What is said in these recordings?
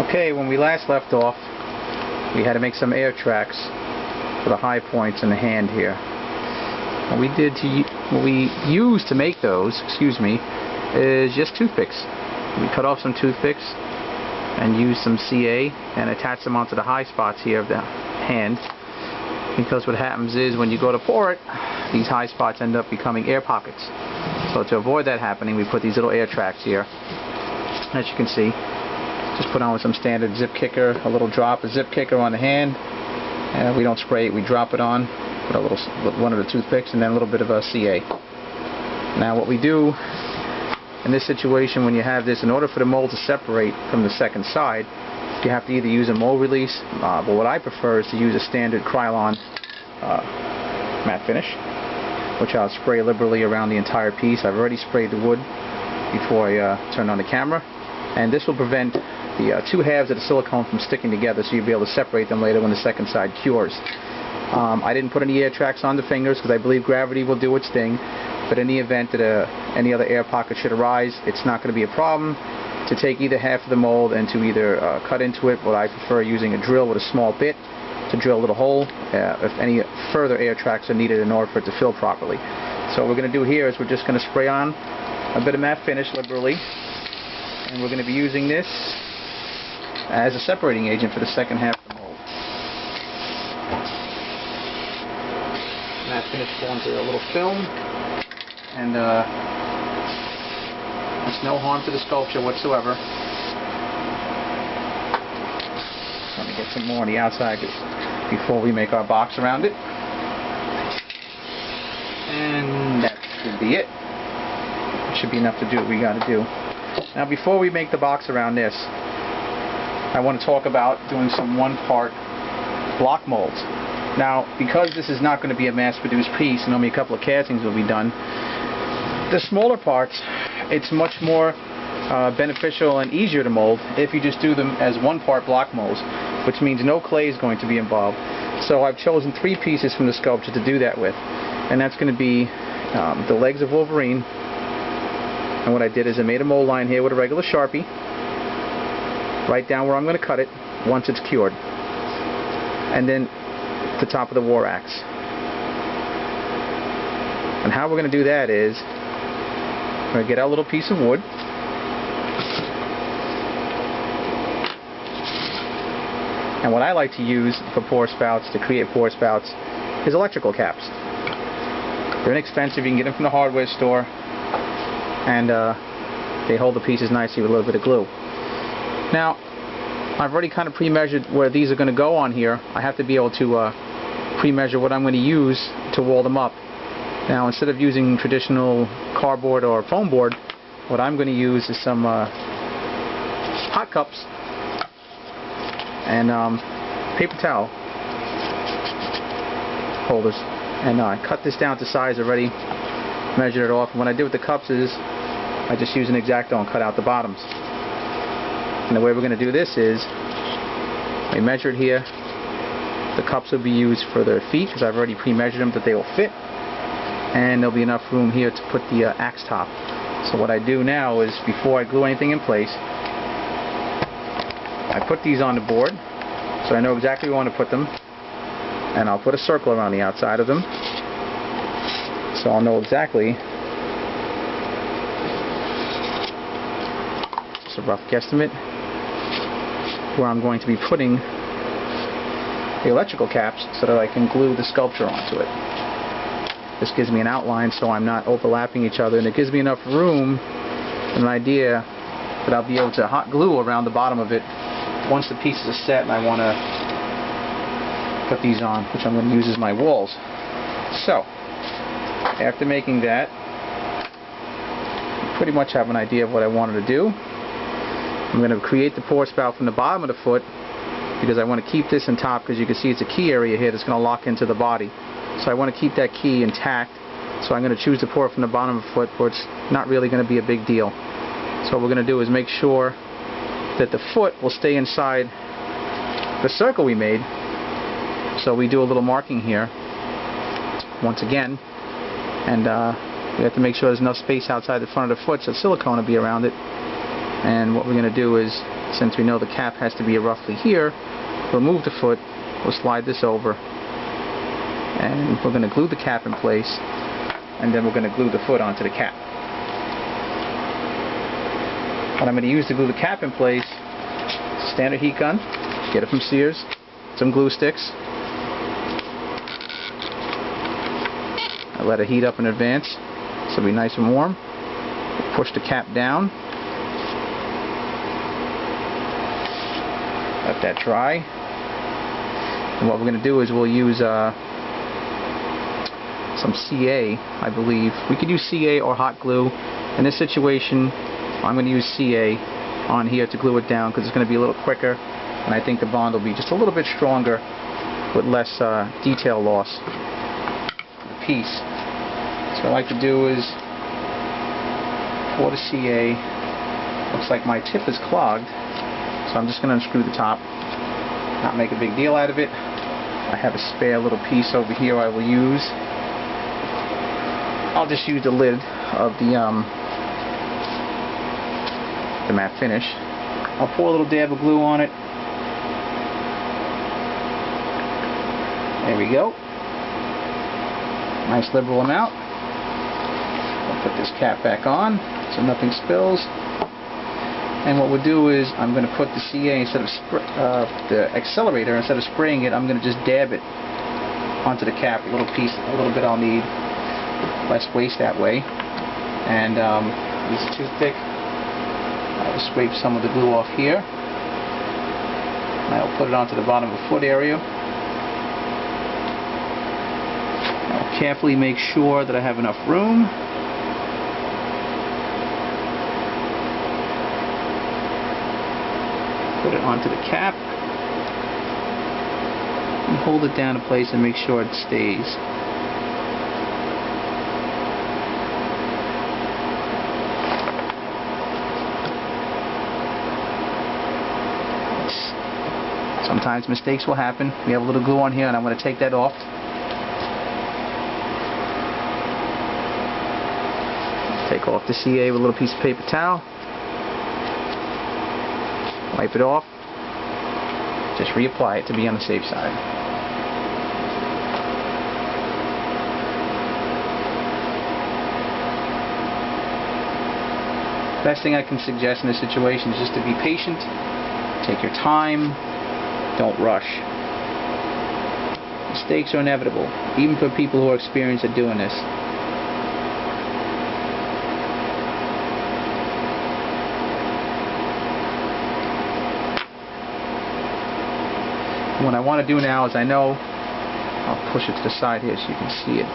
Okay, when we last left off, we had to make some air tracks for the high points in the hand here. What we used to make those, is just toothpicks. We cut off some toothpicks and used some CA and attached them onto the high spots here of the hand. Because what happens is when you go to pour it, these high spots end up becoming air pockets. So to avoid that happening, we put these little air tracks here. As you can see, just put on with some standard zip kicker, a little drop of zip kicker on the hand. We don't spray it, we drop it on with one of the toothpicks and then a little bit of a CA. Now what we do in this situation when you have this, in order for the mold to separate from the second side, you have to either use a mold release, but what I prefer is to use a standard Krylon matte finish, which I'll spray liberally around the entire piece. I've already sprayed the wood before I turned on the camera, and this will prevent the two halves of the silicone from sticking together, so you'll be able to separate them later when the second side cures. I didn't put any air tracks on the fingers because I believe gravity will do its thing, but in the event that any other air pocket should arise, it's not going to be a problem to take either half of the mold and to either cut into it. What I prefer using a drill with a small bit to drill a little hole if any further air tracks are needed in order for it to fill properly. So what we're going to do here is we're just going to spray on a bit of matte finish liberally, and we're going to be using this as a separating agent for the second half of the mold. Matte finish forms a little film, and it's no harm to the sculpture whatsoever. Let me get some more on the outside before we make our box around it. And that should be it. It should be enough to do what we got to do. Now before we make the box around this, I want to talk about doing some one-part block molds. Now, because this is not going to be a mass-produced piece and only a couple of castings will be done, the smaller parts, it's much more beneficial and easier to mold if you just do them as one-part block molds, which means no clay is going to be involved. So I've chosen 3 pieces from the sculpture to do that with, and that's going to be the legs of Wolverine. And what I did is I made a mold line here with a regular Sharpie, right down where I'm going to cut it once it's cured, and then the top of the war axe. And how we're going to do that is we're going to get our little piece of wood, and what I like to use for pour spouts, to create pour spouts, is electrical caps. They're inexpensive, you can get them from the hardware store, and they hold the pieces nicely with a little bit of glue. Now, I've already kind of pre-measured where these are going to go on here. I have to be able to pre-measure what I'm going to use to wall them up. Now, instead of using traditional cardboard or foam board, what I'm going to use is some hot cups and paper towel holders. And I cut this down to size already, measured it off. And what I did with the cups is I just use an X-Acto and cut out the bottoms. And the way we're going to do this is I measure it here. The cups will be used for their feet because I've already pre-measured them that they will fit, and there'll be enough room here to put the axe top. So what I do now is, before I glue anything in place, I put these on the board so I know exactly where I want to put them, and I'll put a circle around the outside of them so I'll know exactly. Just a rough guesstimate where I'm going to be putting the electrical caps so that I can glue the sculpture onto it. This gives me an outline so I'm not overlapping each other, and it gives me enough room and an idea that I'll be able to hot glue around the bottom of it once the pieces are set and I want to put these on, which I'm going to use as my walls. So, after making that, I pretty much have an idea of what I wanted to do. I'm going to create the pour spout from the bottom of the foot because I want to keep this in top, because you can see it's a key area here that's going to lock into the body. So I want to keep that key intact, so I'm going to choose to pour it from the bottom of the foot where it's not really going to be a big deal. So what we're going to do is make sure that the foot will stay inside the circle we made. So we do a little marking here once again, and we have to make sure there's enough space outside the front of the foot so silicone will be around it. And what we're going to do is, since we know the cap has to be roughly here, remove the foot, we'll slide this over, and we're going to glue the cap in place, and then we're going to glue the foot onto the cap. What I'm going to use to glue the cap in place, standard heat gun, get it from Sears, some glue sticks. I let it heat up in advance, so it'll be nice and warm. Push the cap down. Let that dry. And what we're going to do is we'll use some CA, I believe. We could use CA or hot glue. In this situation, I'm going to use CA on here to glue it down because it's going to be a little quicker, and I think the bond will be just a little bit stronger with less detail loss in the piece. So what I like to do is pour the CA. Looks like my tip is clogged, so I'm just going to unscrew the top, not make a big deal out of it. I have a spare little piece over here I will use. I'll just use the lid of the matte finish. I'll pour a little dab of glue on it. There we go. Nice liberal amount. I'll put this cap back on so nothing spills. And what we'll do is I'm going to put the CA instead of the accelerator, instead of spraying it, I'm going to just dab it onto the cap. A little piece, a little bit I'll need. Less waste that way. And use a toothpick. I'll scrape some of the glue off here. And I'll put it onto the bottom of the foot area. I'll carefully make sure that I have enough room. Put it onto the cap and hold it down in place and make sure it stays. Sometimes mistakes will happen. We have a little glue on here and I'm going to take that off. Take off the CA with a little piece of paper towel. Wipe it off. Just reapply it to be on the safe side. Best thing I can suggest in this situation is just to be patient, take your time, don't rush. Mistakes are inevitable, even for people who are experienced at doing this. What I want to do now is, I know, I'll push it to the side here so you can see it.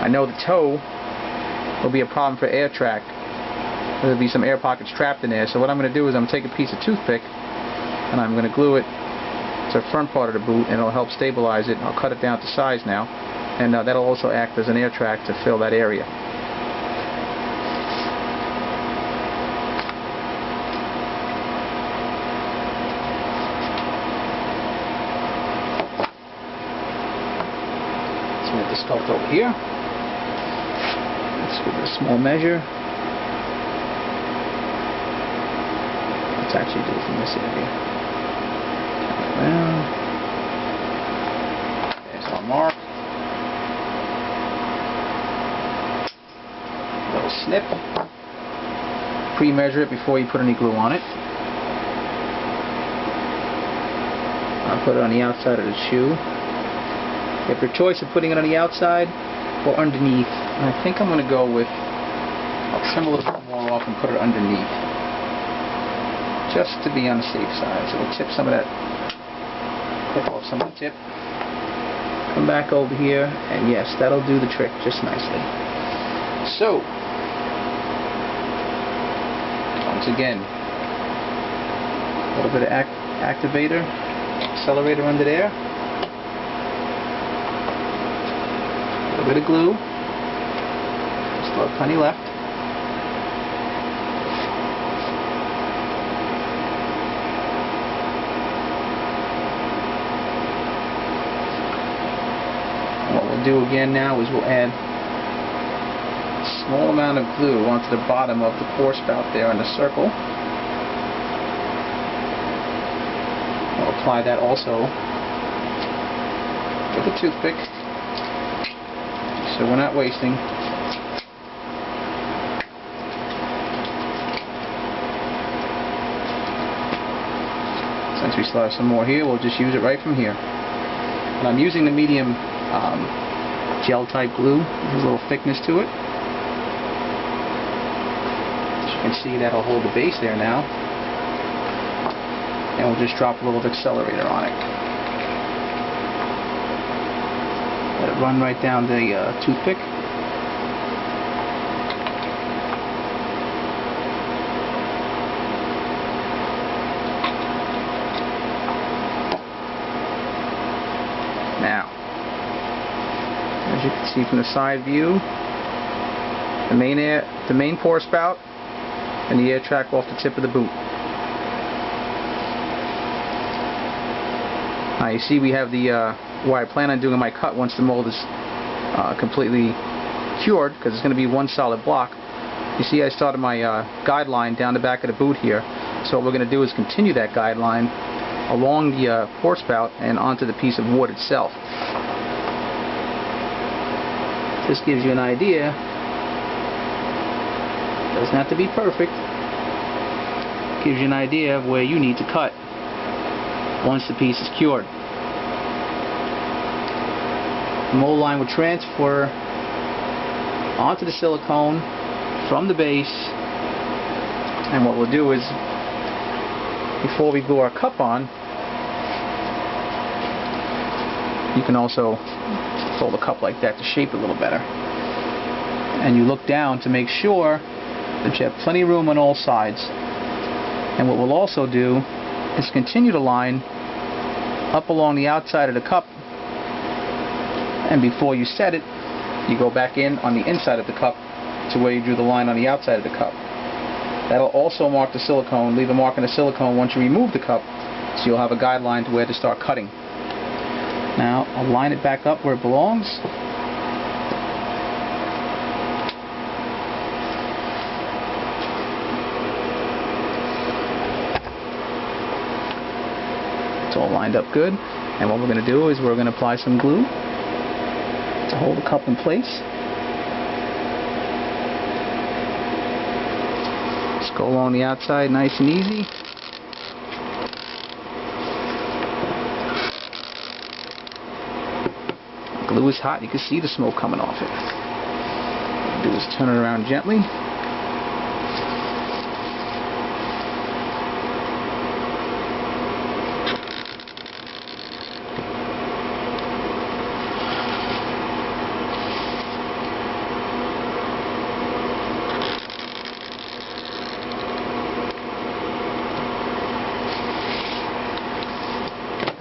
I know the toe will be a problem for air track. There'll be some air pockets trapped in there. So what I'm going to do is I'm going to take a piece of toothpick and I'm going to glue it to the front part of the boot, and it'll help stabilize it. I'll cut it down to size now, and that'll also act as an air track to fill that area. The sculpt over here. Let's give it a small measure. Let's actually do it from this area. Around. There's our mark. A little snip. Pre-measure it before you put any glue on it. I'll put it on the outside of the shoe. You have your choice of putting it on the outside or underneath. And I think I'm going to go with, I'll trim a little bit more off and put it underneath, just to be on the safe side. So we'll tip some of that, clip off some of the tip, come back over here, and yes, that'll do the trick just nicely. So, once again, a little bit of activator, accelerator under there. A bit of glue, still have plenty left. And what we'll do again now is we'll add small amount of glue onto the bottom of the pour spout there in the circle. I'll apply that also with a toothpick, so we're not wasting. Since we still have some more here, we'll just use it right from here. And I'm using the medium gel type glue. There's a little thickness to it. As you can see, that'll hold the base there now. And we'll just drop a little accelerator on it. Let it run right down the toothpick. Now, as you can see from the side view, the main pour spout and the air track off the tip of the boot. Now you see we have the where I plan on doing my cut once the mold is completely cured, because it's going to be one solid block. You see I started my guideline down the back of the boot here, so what we're going to do is continue that guideline along the pour spout and onto the piece of wood itself. This gives you an idea. Doesn't have to be perfect. Gives you an idea of where you need to cut once the piece is cured. The mold line will transfer onto the silicone from the base, and what we'll do is, before we glue our cup on, you can also fold the cup like that to shape it a little better. And you look down to make sure that you have plenty of room on all sides. And what we'll also do is continue to line up along the outside of the cup, and before you set it, you go back in on the inside of the cup to where you drew the line on the outside of the cup. That'll also mark the silicone, leave a mark on the silicone once you remove the cup, so you'll have a guideline to where to start cutting. Now I'll line it back up where it belongs. It's all lined up good, and what we're going to do is we're going to apply some glue to hold the cup in place. Just go along the outside nice and easy. The glue is hot, you can see the smoke coming off it. What we'll do is turn it around gently.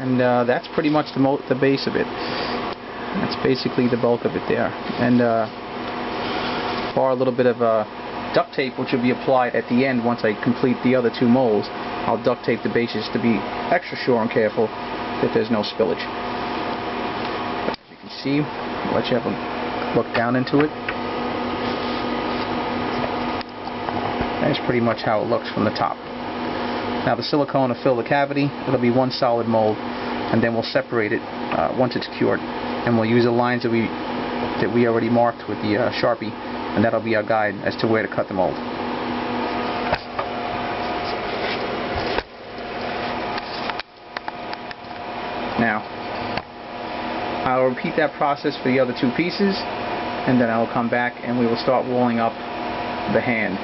And that's pretty much the base of it. That's basically the bulk of it there. And bar a little bit of duct tape, which will be applied at the end once I complete the other two molds. I'll duct tape the bases to be extra sure and careful that there's no spillage. As you can see, I'll let you have a look down into it. That's pretty much how it looks from the top. Now the silicone will fill the cavity. It'll be one solid mold, and then we'll separate it once it's cured, and we'll use the lines that we already marked with the Sharpie, and that'll be our guide as to where to cut the mold. Now I'll repeat that process for the other two pieces, and then I'll come back and we will start walling up the hand.